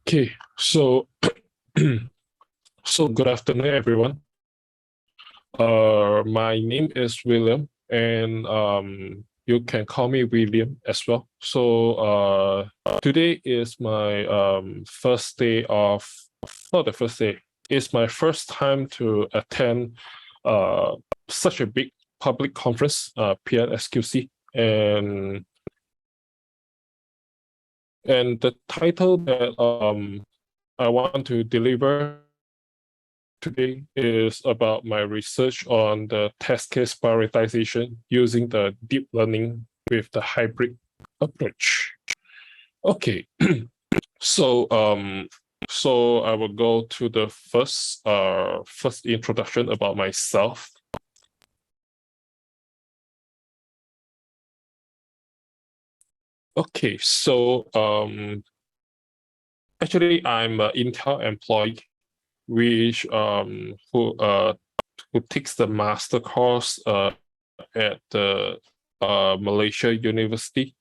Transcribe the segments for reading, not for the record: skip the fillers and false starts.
Okay, so so good afternoon, everyone. My name is William, and you can call me William as well. So today is my first day of, not the first day, it's my first time to attend such a big public conference, PNSQC, and the title that I want to deliver today is about my research on the test case prioritization using the deep learning with the hybrid approach. Okay, so so I will go to the first introduction about myself. Okay, so actually I'm an Intel employee which who takes the master course at the Malaysia University,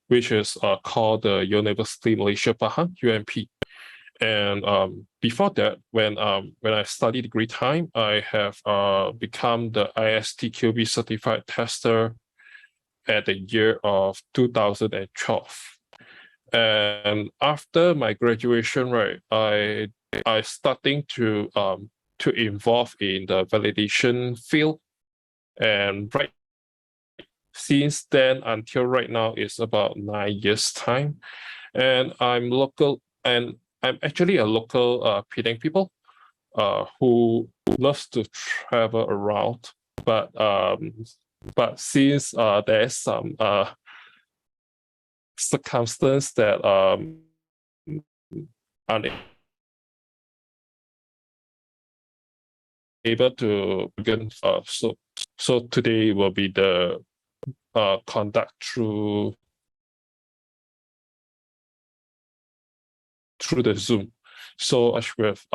which is called the University Malaysia Pahang (UMP). And before that, when I studied degree time, I have become the ISTQB certified tester at the year of 2012. And after my graduation, right, I starting to involve in the validation field, and right since then until right now is about 9 years time, and I'm actually a local Penang people who loves to travel around, but since there's some circumstance that unable to begin. So today will be the conduct through the Zoom. So with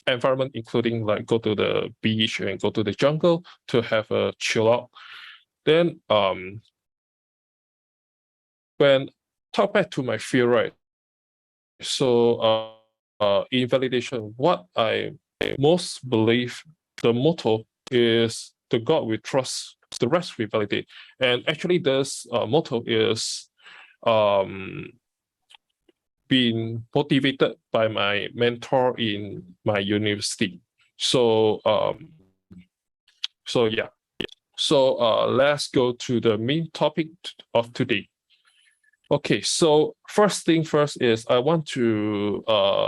environment including like go to the beach and go to the jungle to have a chill out. Then when talk back to my field, right? So in validation, what I most believe, the motto is the God we trust, the rest we validate. And actually this motto is being motivated by my mentor in my university. So so yeah. So let's go to the main topic of today. Okay, so first thing first is I want to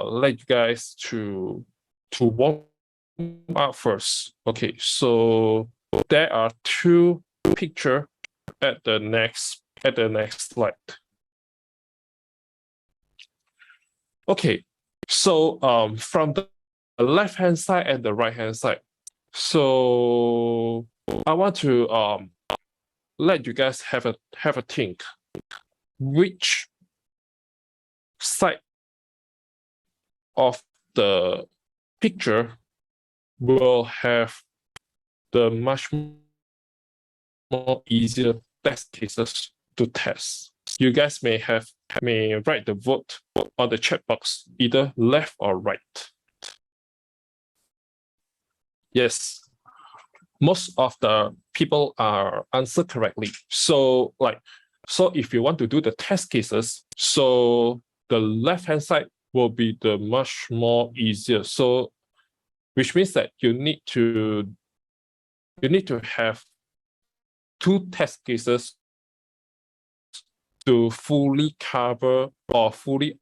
let you guys to warm up first. Okay, so there are two pictures at the next slide. Okay, so from the left hand side and the right hand side. So I want to let you guys have a think. Which side of the picture will have the much more easier test cases to test? You guys may write the vote on the chat box, either left or right. Yes, most of the people are answered correctly. So if you want to do the test cases, so the left-hand side will be the much more easier. So, which means that you need to have two test cases to fully cover or fully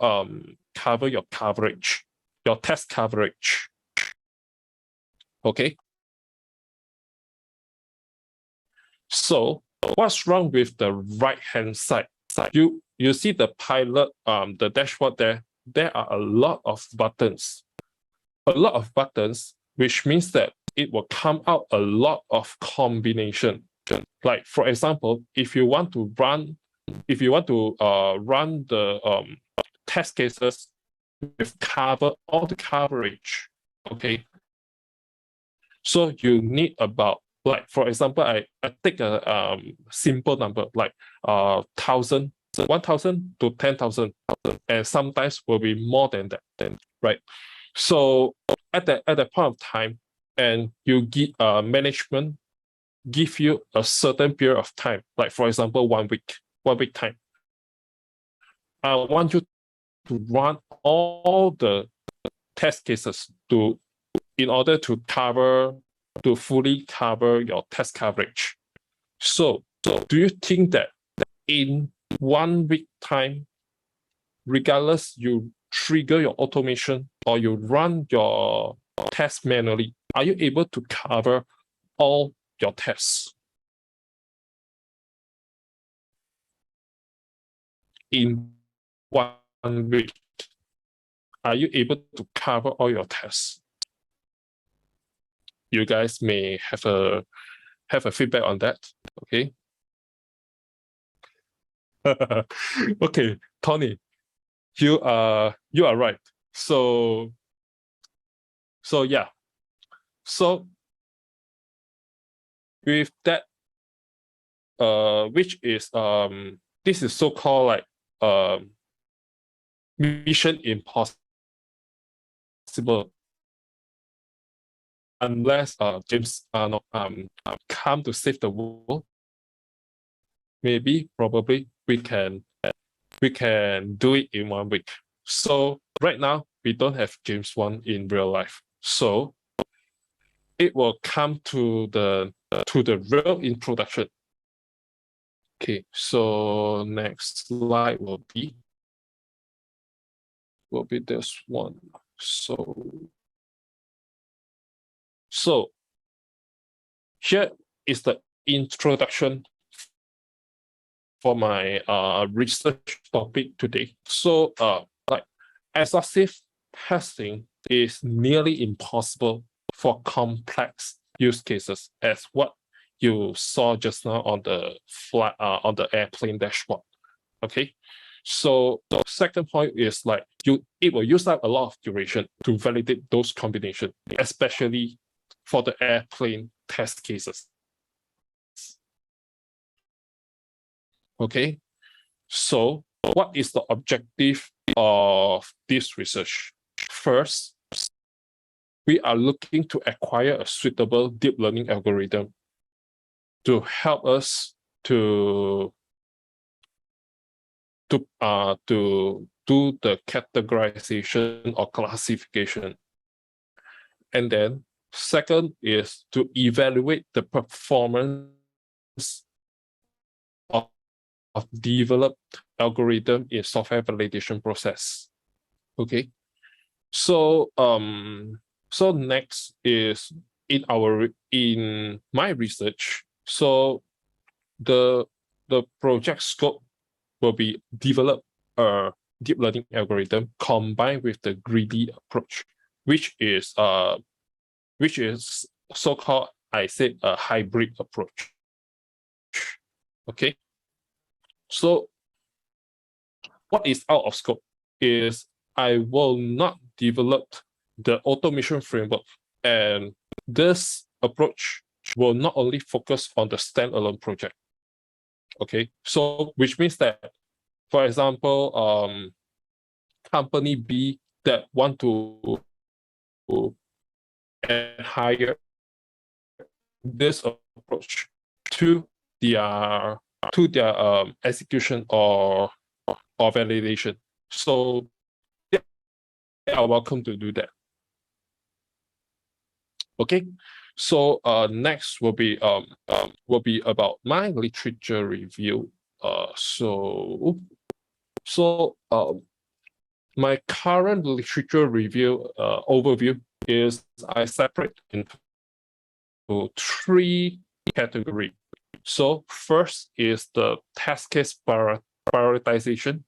cover your coverage, your test coverage. Okay. So what's wrong with the right-hand side? You see the pilot, the dashboard there. There are a lot of buttons. Which means that it will come out a lot of combination. Like for example, if you want to run the test cases with cover all the coverage, okay. So you need about, like for example, I take a simple number like 1,000 1,000 to 10,000, and sometimes will be more than that, right? So at that point of time, and you give management give you a certain period of time, like for example, 1 week time. I want you to run all the test cases in order to fully cover your test coverage. So do you think that in 1 week time, regardless you trigger your automation or you run your test manually, are you able to cover all your tests in 1 week? Are you able to cover all your tests? You guys may have a feedback on that, okay? Okay, Tony, you are right. So yeah. So with that, which is this is so-called like mission impossible, unless James not come to save the world. Maybe probably we can do it in 1 week. So right now we don't have James Wan in real life. So it will come to the real introduction. Okay, so next slide will be this one. So here is the introduction for my research topic today. So like exhaustive testing is nearly impossible for complex use cases, as what you saw just now on the airplane dashboard. Okay, so the second point is like it will use up a lot of duration to validate those combinations, especially for the airplane test cases. Okay, so what is the objective of this research? First, we are looking to acquire a suitable deep learning algorithm to help us to do the categorization or classification. And then second is to evaluate the performance of developed algorithm in software validation process. Okay, so so next is in my research. So the project scope will be develop a deep learning algorithm combined with the greedy approach, which is so-called, I said, a hybrid approach. Okay, so what is out of scope is I will not develop the automation framework, and this approach will not only focus on the standalone project. Okay, so which means that, for example, company B that want to hire this approach to their execution or validation. So they are welcome to do that. Okay, so next will be about my literature review. My current literature review overview is I separate into 3 categories. So first is the test case prioritization.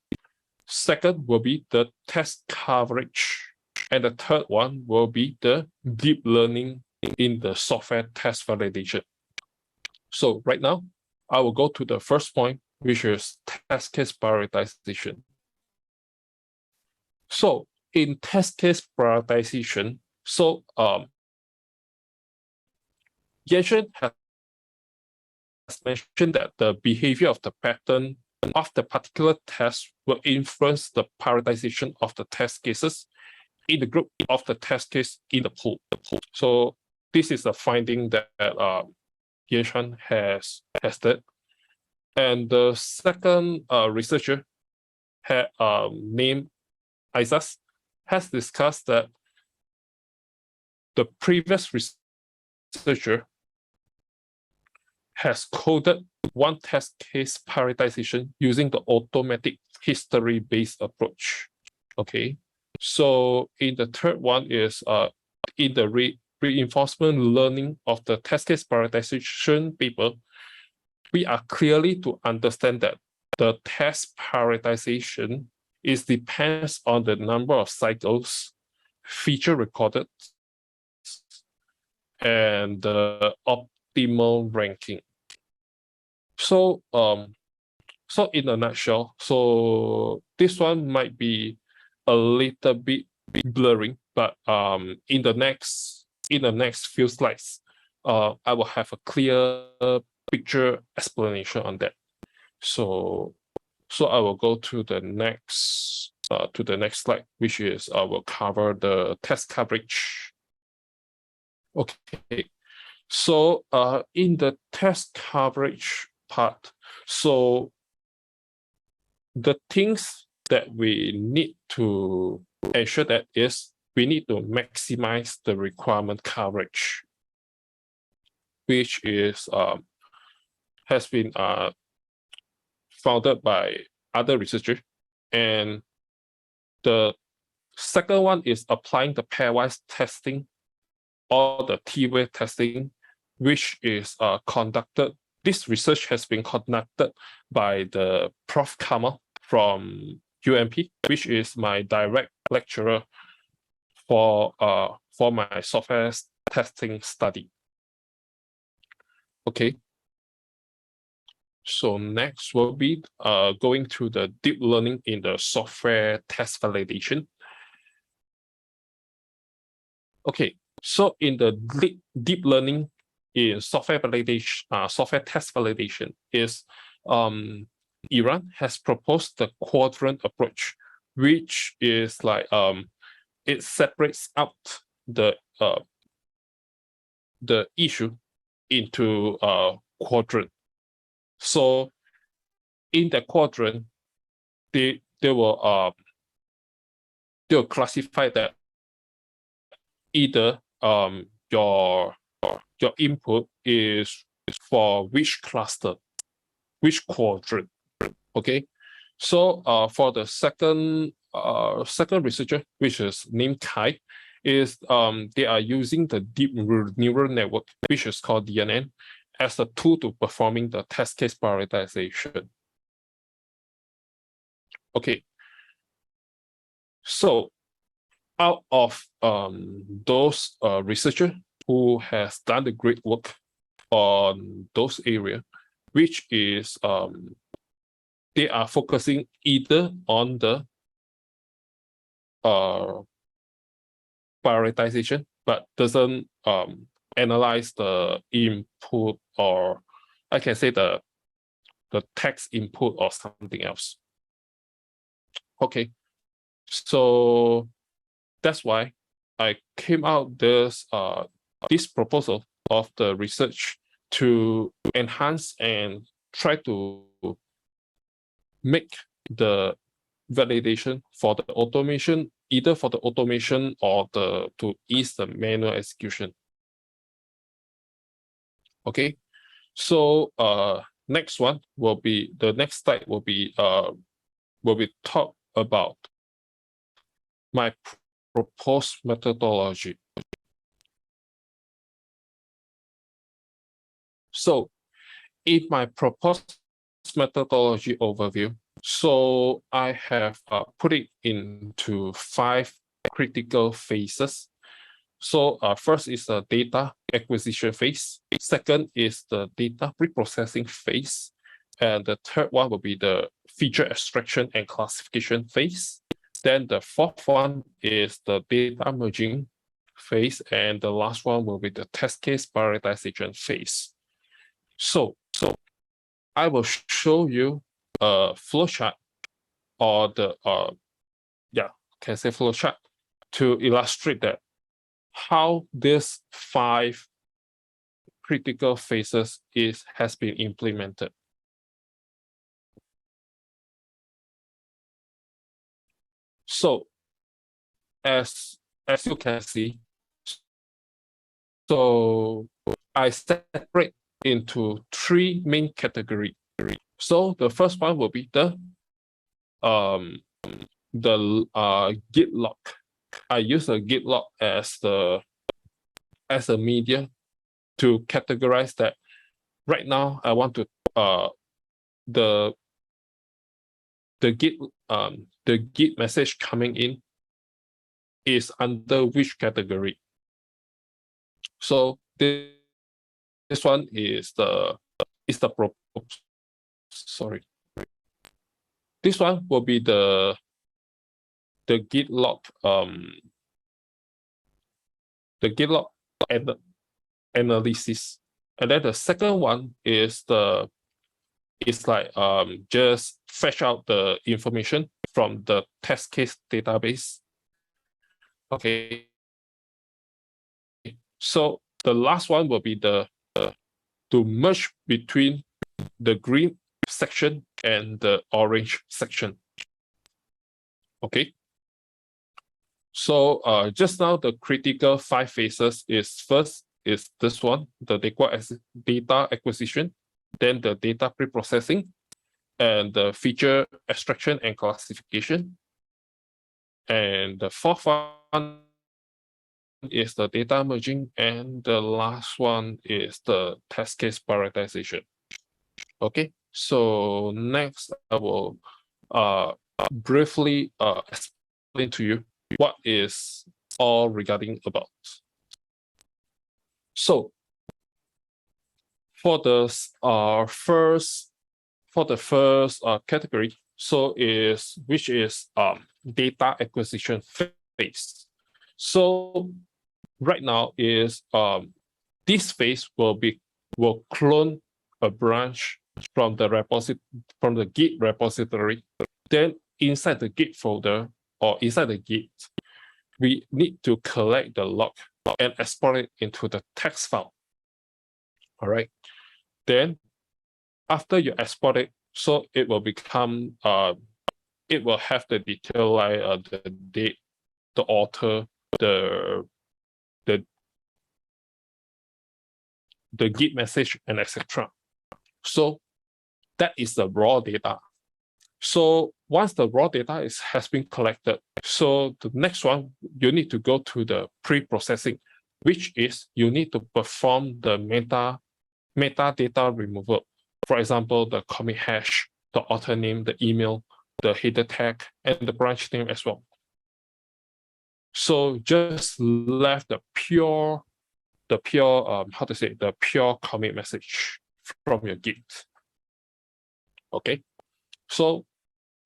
Second will be the test coverage. And the third one will be the deep learning in the software test validation. So right now, I will go to the first point, which is test case prioritization. So in test case prioritization, so Yashin has mentioned that the behavior of the pattern of the particular test will influence the prioritization of the test cases in the group of the test case in the pool. So this is a finding that Yan has tested. And the second researcher named Isas has discussed that the previous researcher has coded one test case prioritization using the automatic history-based approach. Okay, so in the third one is in the reinforcement learning of the test case prioritization paper, we are clearly to understand that the test prioritization depends on the number of cycles, feature recorded, and the optimal ranking. So so in a nutshell, so this one might be a little bit blurring, but in the next few slides, I will have a clear picture explanation on that. So I will go to the next slide, which is I will cover the test coverage. Okay, so in the test coverage part, so the things that we need to ensure that is we need to maximize the requirement coverage, which is has been founded by other researchers. And the second one is applying the pairwise testing or the T-wave testing, which is conducted. This research has been conducted by the Prof. Kamal from UMP, which is my direct lecturer for my software testing study. Okay. So next will be going to the deep learning in the software test validation. Okay, so in the deep learning in software validation, software test validation is Iran has proposed the quadrant approach, which is like it separates out the issue into quadrant. So in the quadrant, they will classify that either your input is for which cluster, which quadrant. Okay, so for the second researcher, which is named Kai, is they are using the deep neural network, which is called DNN, as a tool to performing the test case prioritization. Okay, so out of those researchers who has done the great work on those areas, which is they are focusing either on the prioritization, but doesn't analyze the input, or I can say the text input or something else. Okay, so that's why I came out this proposal of the research to enhance and try to make the validation for the automation, either for the automation or to ease the manual execution. Okay, so next slide will be talk about my proposed methodology. So in my proposed methodology overview, so I have put it into 5 critical phases. So first is the data acquisition phase. Second is the data preprocessing phase. And the third one will be the feature extraction and classification phase. Then the fourth one is the data merging phase. And the last one will be the test case prioritization phase. So I will show you flowchart or the can say flowchart to illustrate that how this 5 critical phases has been implemented. So as you can see, so I separate into 3 main categories. So the first one will be the Git log. I use a Git log as a media to categorize that. Right now, I want to the Git message coming in is under which category. So this one is sorry. This one will be the Git log analysis, and then the second one is just fetch out the information from the test case database. Okay. So the last one will be to merge between the green section and the orange section. Okay. So just now the critical 5 phases is first is this one, the data acquisition, then the data pre-processing, and the feature extraction and classification. And the fourth one is the data merging, and the last one is the test case prioritization. Okay, so next I will briefly explain to you what is all regarding about. So for the first category, so which is data acquisition phase. So right now is this phase will clone a branch from the Git repository. Then inside the Git folder or inside the Git, we need to collect the log and export it into the text file. All right. Then after you export it, so it will become it will have the detail like the date, the author, the Git message, and etc. So that is the raw data. So once the raw data has been collected, so the next one, you need to go to the pre-processing, which is you need to perform the metadata removal. For example, the commit hash, the author name, the email, the header tag, and the branch name as well. So just left the pure commit message from your Git. Okay, so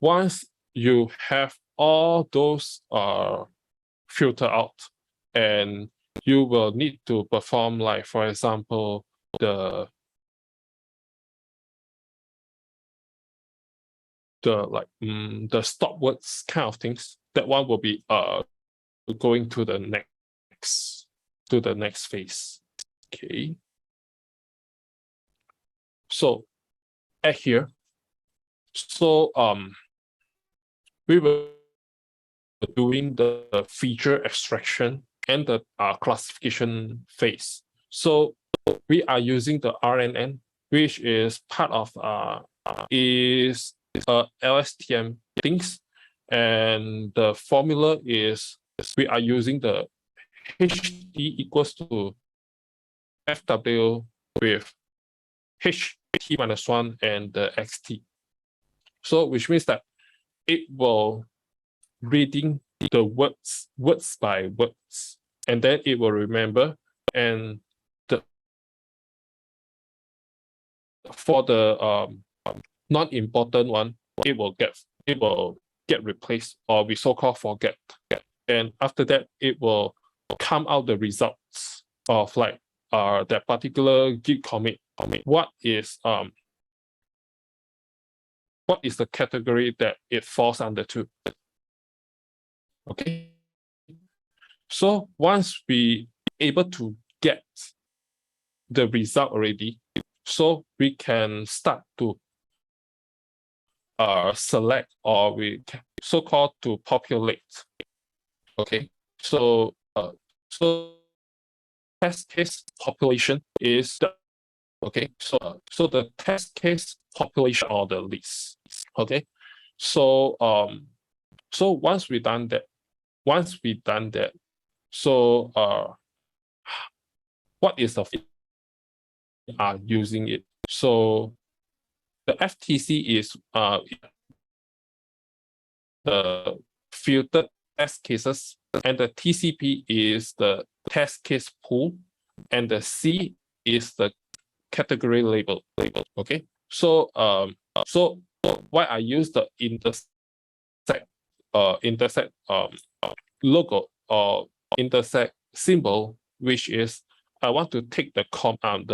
once you have all those filtered out, and you will need to perform, like for example, the stop words kind of things. That one will be going to the next phase. Okay. So at here, so we were doing the feature extraction and the classification phase. So we are using the RNN, which is part of LSTM things, and the formula is we are using the HT equals to FW with HT minus 1 and the XT. So which means that it will reading the words by words, and then it will remember, and for the non-important one, it will get replaced, or we so-called forget. And after that, it will come out the results of like that particular Git commit. What is what is the category that it falls under to. Okay. So once we able to get the result already, so we can start to select, or we so-called to populate. Okay. So so test case population is the okay. So the test case population or the list. Okay. So so once we done that, so what is the are using it? So the FTC is the filtered test cases, and the TCP is the test case pool, and the C is the category label. Okay. So so why I use the intersect logo or intersect symbol, which is I want to take the common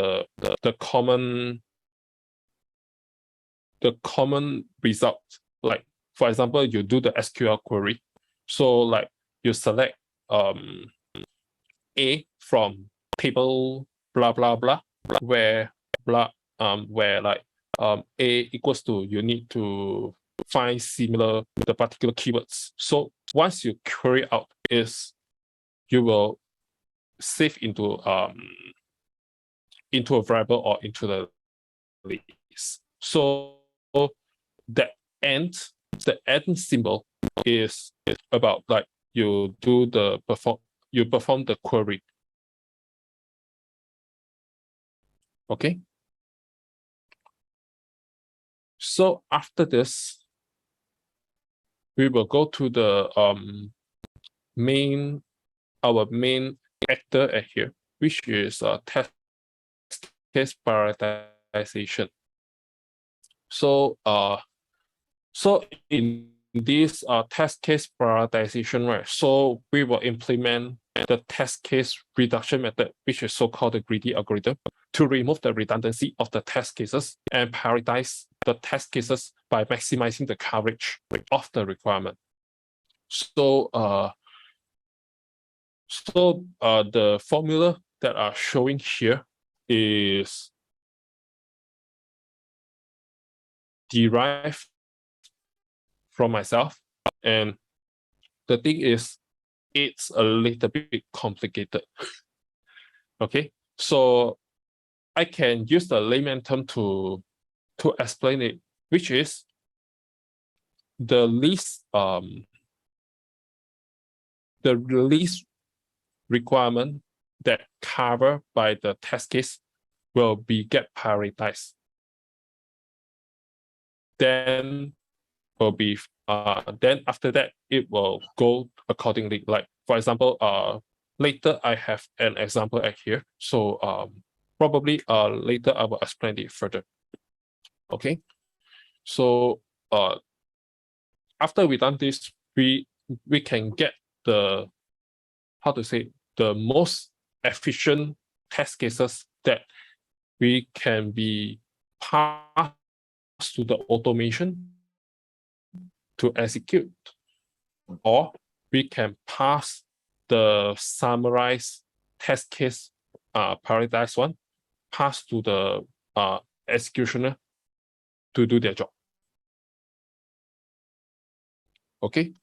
result. Like for example, you do the SQL query, so like you select A from table blah blah blah, where like A equals to, you need to find similar the particular keywords. So once you query out, is you will save into a variable or into the list. So the end symbol is about like you perform the query. Okay. So after this, we will go to the our main actor at here, which is test case prioritization. So so in this test case prioritization, right? So we will implement the test case reduction method, which is so-called the greedy algorithm, to remove the redundancy of the test cases and prioritize the test cases by maximizing the coverage of the requirement. So the formula that are showing here is derived from myself, and the thing is, it's a little bit complicated. Okay, so I can use the layman term to explain it, which is the least requirement that covered by the test case will be get prioritized. Then will be then after that it will go accordingly. Like for example, later I have an example at here. So probably later I will explain it further. Okay. So after we done this, we can get the, how to say, the most efficient test cases that we can be passed to the automation to execute, or we can pass the summarized test case prioritized one, pass to the executioner to do their job. Okay.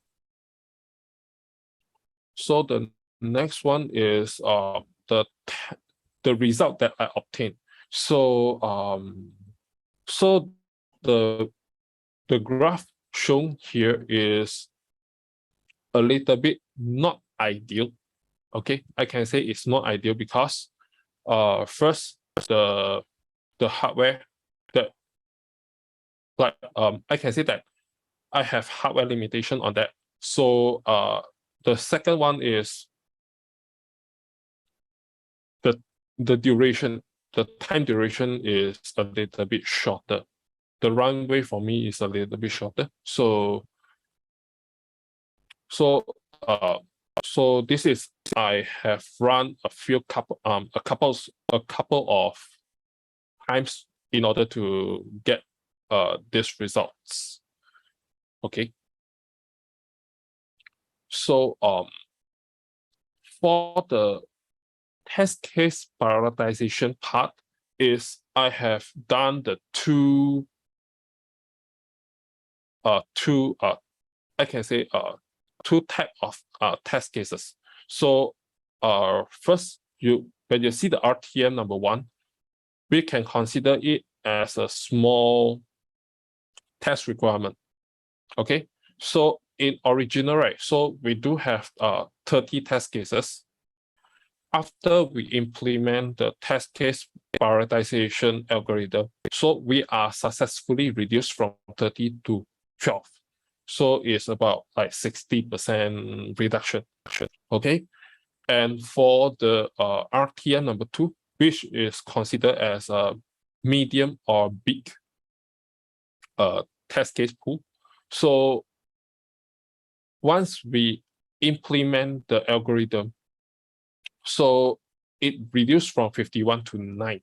So the next one is the result that I obtained. So so the graph shown here is a little bit not ideal. Okay, I can say it's not ideal because first the hardware that, like I can say that I have hardware limitation on that. So the second one is the duration, the time duration is a little bit shorter. The runway for me is a little bit shorter. So this is, I have run a couple of times in order to get these results. Okay. So for the test case prioritization part is I have done the two I can say two type of test cases. So first when you see the RTM number 1, we can consider it as a small test requirement. Okay, so in original, right, so we do have 30 test cases. After we implement the test case prioritization algorithm, so we are successfully reduced from 30 to 12. So it's about like 60% reduction. Okay, and for the RTM number 2, which is considered as a medium or big test case pool. So once we implement the algorithm, so it reduced from 51 to 9.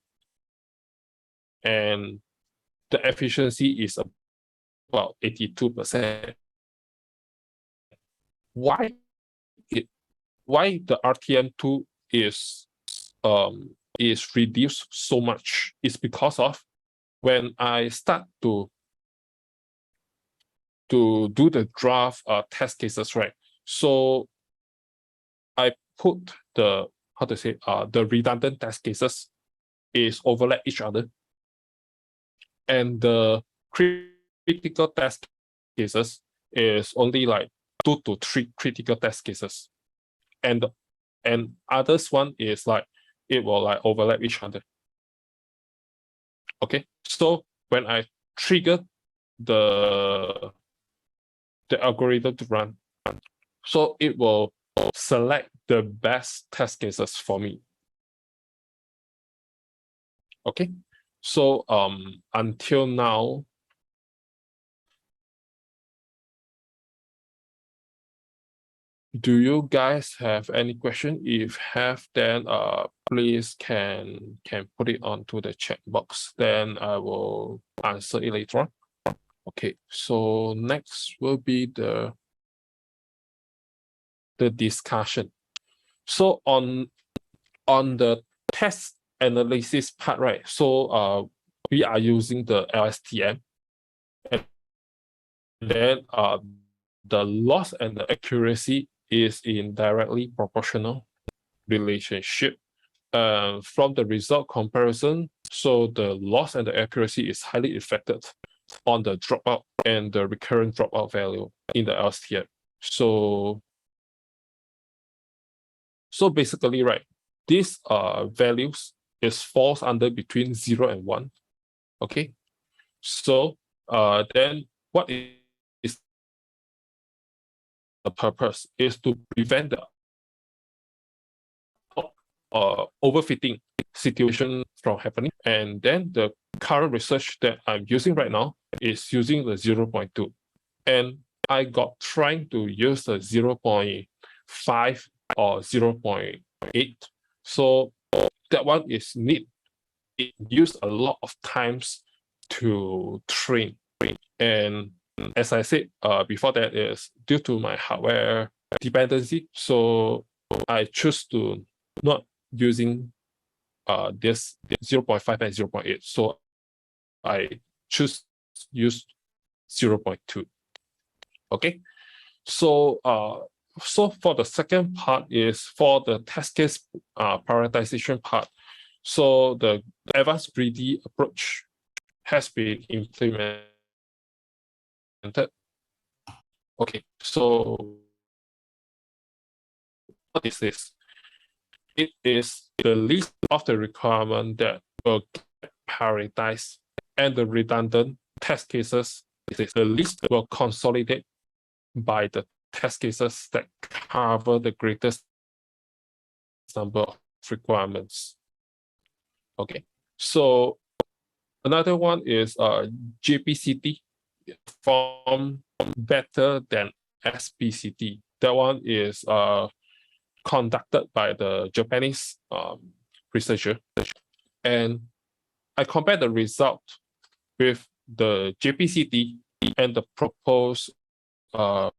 And the efficiency is about 82%. Why the RTM2 is reduced so much is because of when I start to do the draft test cases, right? So I put the the redundant test cases is overlap each other, and the critical test cases is only like 2 to 3 critical test cases, and others one is like it will like overlap each other. Okay, so when I trigger the algorithm to run, so it will select the best test cases for me. Okay, so until now, do you guys have any question? If have, then please can put it onto the chat box. Then I will answer it later on. Okay, so next will be the discussion. So on the test analysis part, right? So we are using the LSTM, and then the loss and the accuracy is in directly proportional relationship. From the result comparison, so the loss and the accuracy is highly affected on the dropout and the recurrent dropout value in the LSTM. So basically, right, these values falls under between 0 and 1. Okay, so then what is the purpose is to prevent the overfitting situation from happening. And then the current research that I'm using right now is using the 0.2, and I got trying to use the 0.5 or 0.8. So that one is it use a lot of times to train. And as I said before, that is due to my hardware dependency. So I choose to not using this 0.5 and 0.8. So I choose use 0.2. Okay. So so for the second part is for the test case prioritization part. So the advanced greedy approach has been implemented. Okay, so what is this? It is the list of the requirement that will get prioritized, and the redundant test cases. The list will consolidate by the test cases that cover the greatest number of requirements. Okay, so another one is JPCT perform better than SPCT. That one is conducted by the Japanese researcher, and I compare the result with the JPCT and the proposed the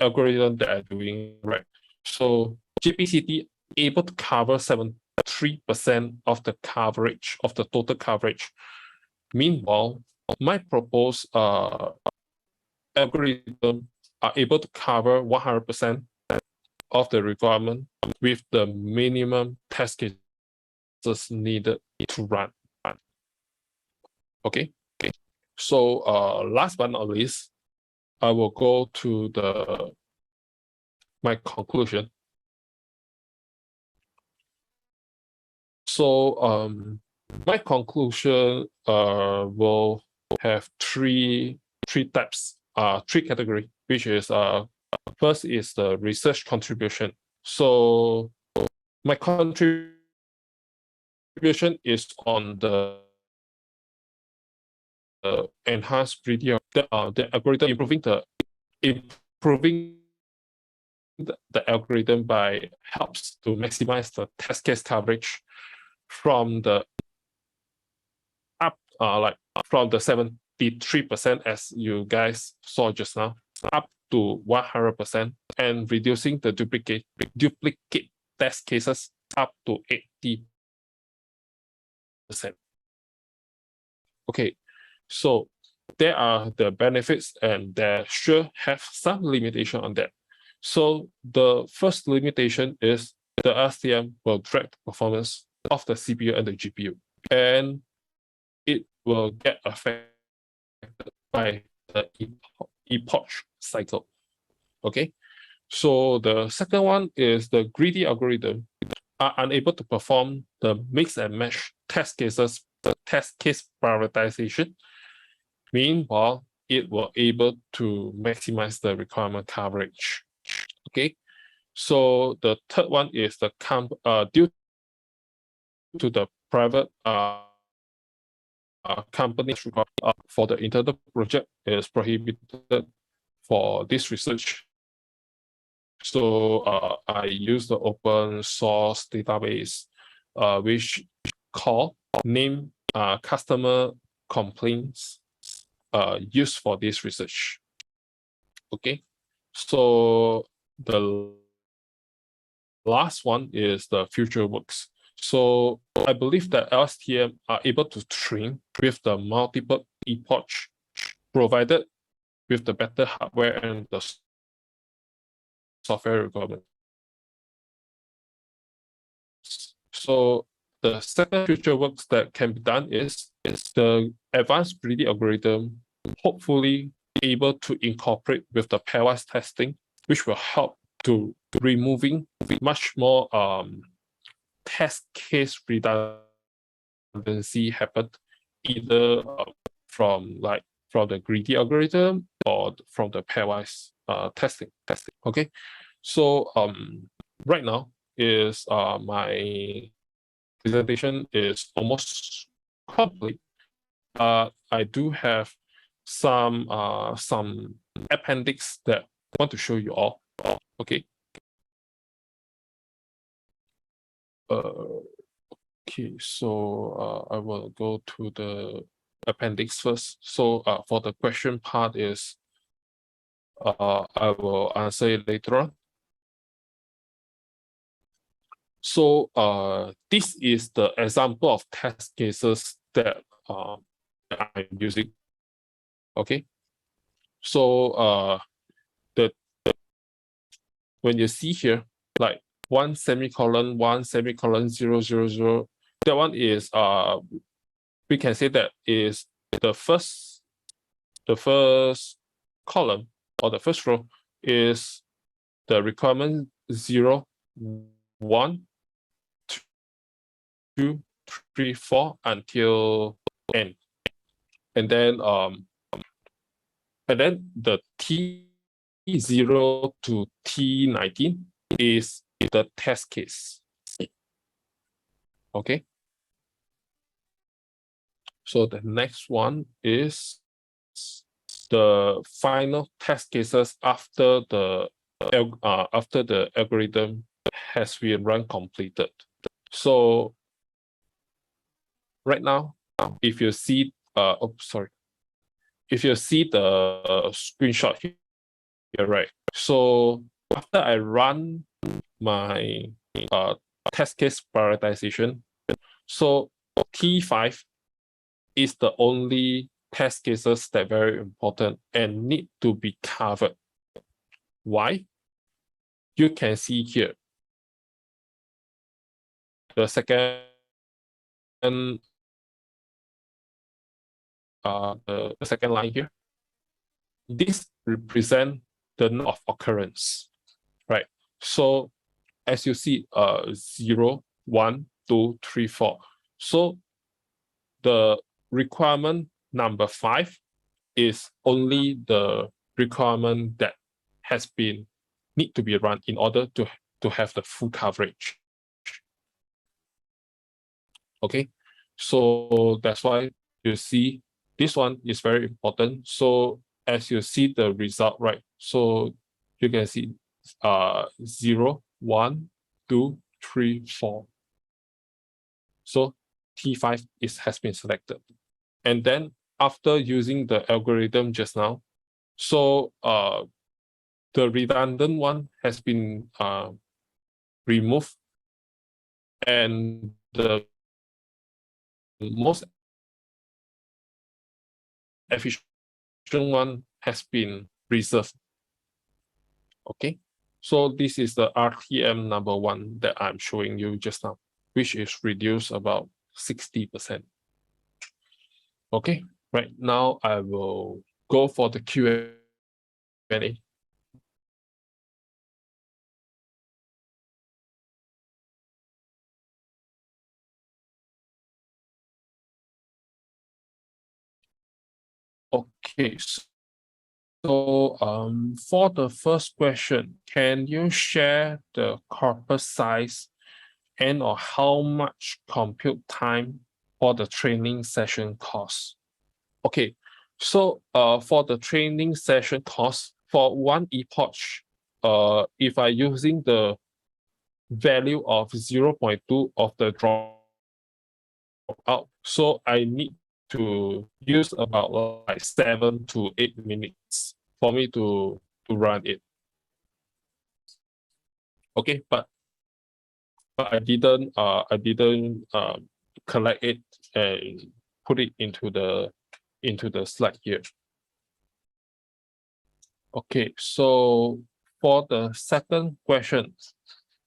algorithm that I'm doing, right? So JPCT able to cover 73% of the coverage of the total coverage. Meanwhile, my proposed algorithm are able to cover 100% of the requirement with the minimum test cases needed to run. Okay. So last but not least, I will go to my conclusion. So my conclusion will have three types, three category, which is first is the research contribution. So my contribution is on the enhanced the algorithm, improving the algorithm by helps to maximize the test case coverage from the from the 73% as you guys saw just now up to 100% and reducing the duplicate test cases up to 80%. Okay, so there are the benefits and there should have some limitation on that. So the first limitation is the LSTM will drag the performance of the CPU and the GPU, and it will get affected by the epoch cycle. Okay, so the second one is the greedy algorithm are unable to perform the mix and match test cases, the test case prioritization. Meanwhile, it will able to maximize the requirement coverage. Okay, so the third one is the due to the private company for the internal project is prohibited for this research. So I use the open source database, which call name customer complaints used for this research. Okay, so the last one is the future works. So I believe that LSTM are able to train with the multiple epoch provided with the better hardware and the software requirements. So the second future works that can be done is the advanced greedy algorithm hopefully able to incorporate with the pairwise testing, which will help to removing much more test case redundancy happen either from the greedy algorithm or from the pairwise testing. Okay, so right now is my presentation is almost complete. I do have some appendix that I want to show you all. Okay. Okay, so I will go to the appendix first. So for the question part is I will answer it later on. So this is the example of test cases that I'm using. Okay, so when you see here, like 1 semicolon 1 semicolon 000, that one is we can say that is the first column or the first row is the requirement 0, 1, 2, 3, 4 until n, and then the T0 to T19 is the test case. Okay, so the next one is the final test cases after the algorithm has been run completed. So right now, if you see, if you see the screenshot here, right? So after I run my test case prioritization, so T5 is the only test cases that are very important and need to be covered. Why? You can see here the second the second line here. This represents the number of occurrence, right? So as you see, 0, 1, 2, 3, 4. So the requirement number 5 is only the requirement that has been need to be run in order to have the full coverage. Okay, so that's why you see this one is very important. So as you see the result, right? So you can see 0, 1, 2, 3, 4. So T5 has been selected. And then after using the algorithm just now, so the redundant one has been removed, and the most efficient one has been reserved. Okay, so this is the RTM number 1 that I'm showing you just now, which is reduced about 60%. Okay, right now I will go for the Q&A. Okay, so for the first question, can you share the corpus size and or how much compute time for the training session cost? Okay, so for the training session cost, for one epoch, if I using the value of 0.2 of the dropout, so I need to use about like 7 to 8 minutes for me to run it. Okay, but I didn't collect it and put it into the slide here. Okay, so for the second question,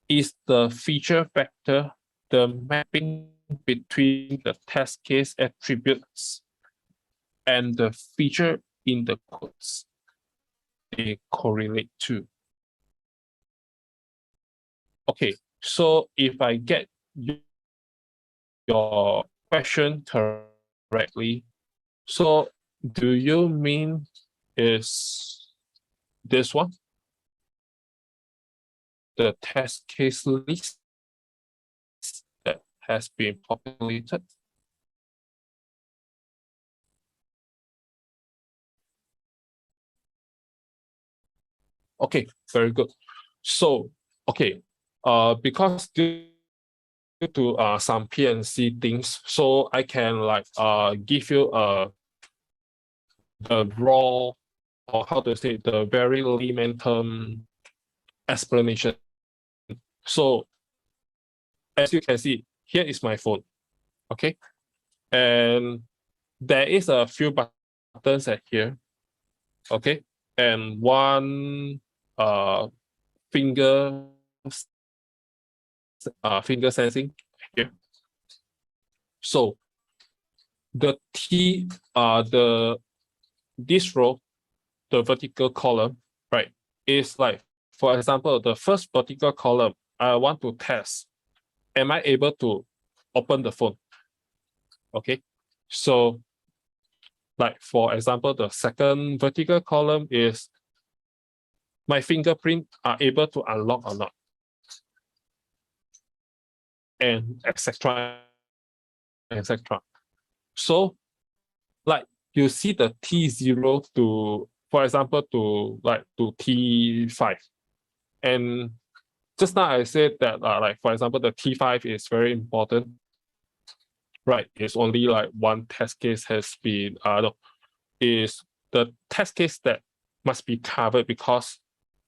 is the feature vector the mapping between the test case attributes and the feature in the codes they correlate to? Okay, so if I get your question correctly, so do you mean is this one, the test case list that has been populated? Okay, very good. So, okay, because due to some PNC things, so I can like give you the raw, or how to say, the very layman term explanation. So as you can see, here is my phone. Okay, and there is a few buttons at here. Okay, and one finger sensing here. So the this row, the vertical column, right, is like, for example, the first vertical column, I want to test, am I able to open the phone? Okay, so like, for example, the second vertical column is my fingerprint are able to unlock or not, and etc. etc. So like you see the T0 to, for example, to T5. And just now I said that like, for example, the T5 is very important. Right, it's only like one test case has been, no, is the test case that must be covered because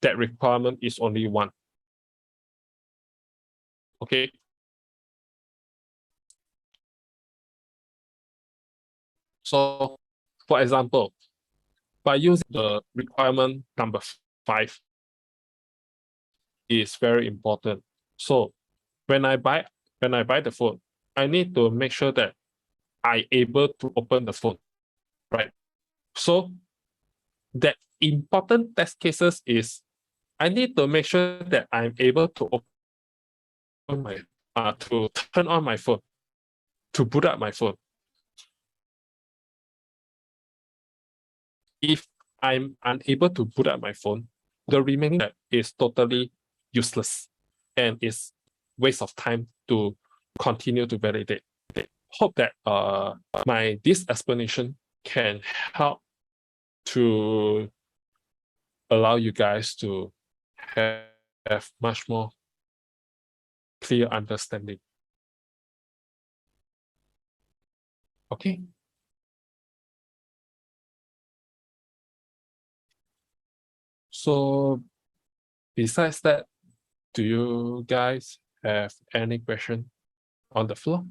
that requirement is only one. Okay. So, for example, by using the requirement number 5 is very important. So when I buy the phone, I need to make sure that I able to open the phone, right? So that important test cases is I need to make sure that I'm able to open my to turn on my phone, to boot up my phone. If I'm unable to boot up my phone, the remaining step is totally useless and is waste of time to continue to validate. Hope that this explanation can help to allow you guys to have much more clear understanding. Okay. So besides that, do you guys have any question on the floor?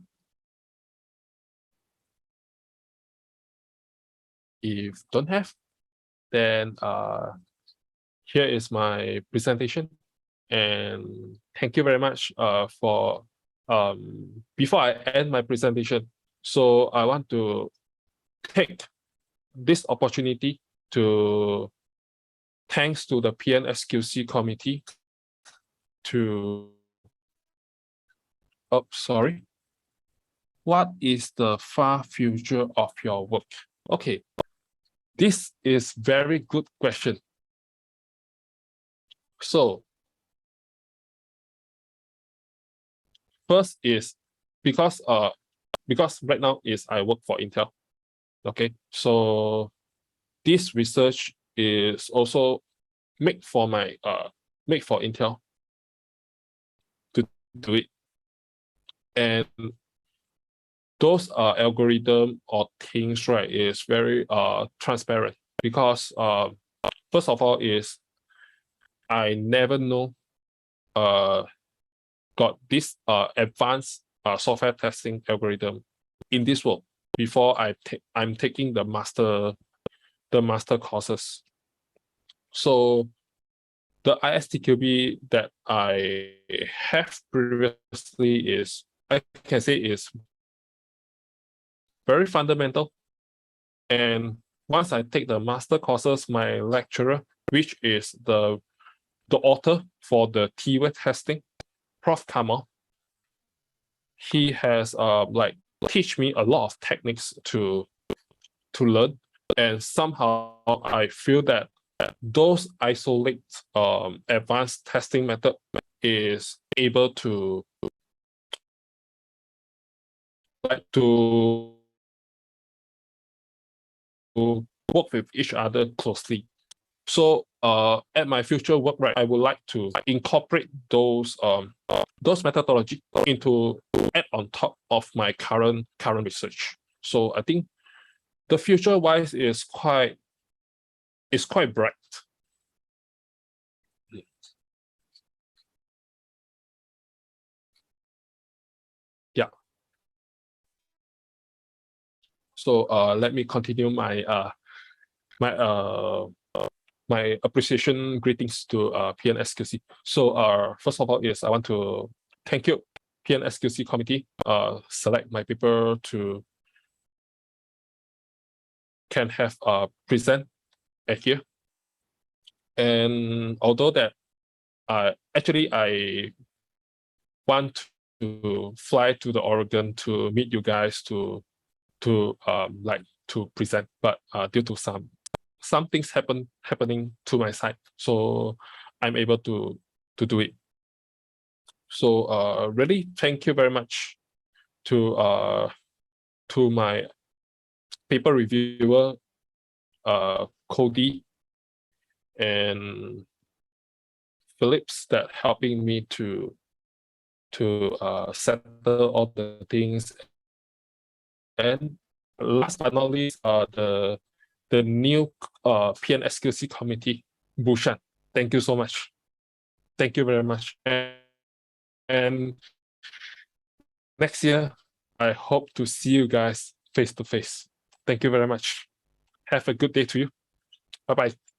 If don't have, then here is my presentation. And thank you very much for before I end my presentation. So I want to take this opportunity to thanks to the PNSQC committee to sorry. What is the far future of your work? Okay, this is very good question. So first is because right now is I work for Intel. Okay, so this research is also made for my made for Intel to do it, and those algorithm or things, right, is very transparent because first of all is I never know got this advanced software testing algorithm in this world before I'm taking the master courses. So the ISTQB that I have previously is, I can say, is very fundamental. And once I take the master courses, my lecturer, which is the author for the T-way testing, Prof. Kamal, he has like teach me a lot of techniques to learn, and somehow I feel that those isolate advanced testing method is able to work with each other closely. So at my future work, right, I would like to incorporate those methodology into add on top of my current research. So I think the future wise is quite bright. Yeah. So let me continue my my appreciation greetings to PNSQC. So first of all is I want to thank you PNSQC committee select my paper to can have present at here. And although that actually I want to fly to the Oregon to meet you guys to like to present, but due to some things happening to my side, so I'm able to do it. So really thank you very much to my paper reviewer Cody and Phillips that helping me to settle all the things. And last but not least, the the new PNSQC committee, Bhushan. Thank you so much. Thank you very much. And next year, I hope to see you guys face to face. Thank you very much. Have a good day to you. Bye-bye.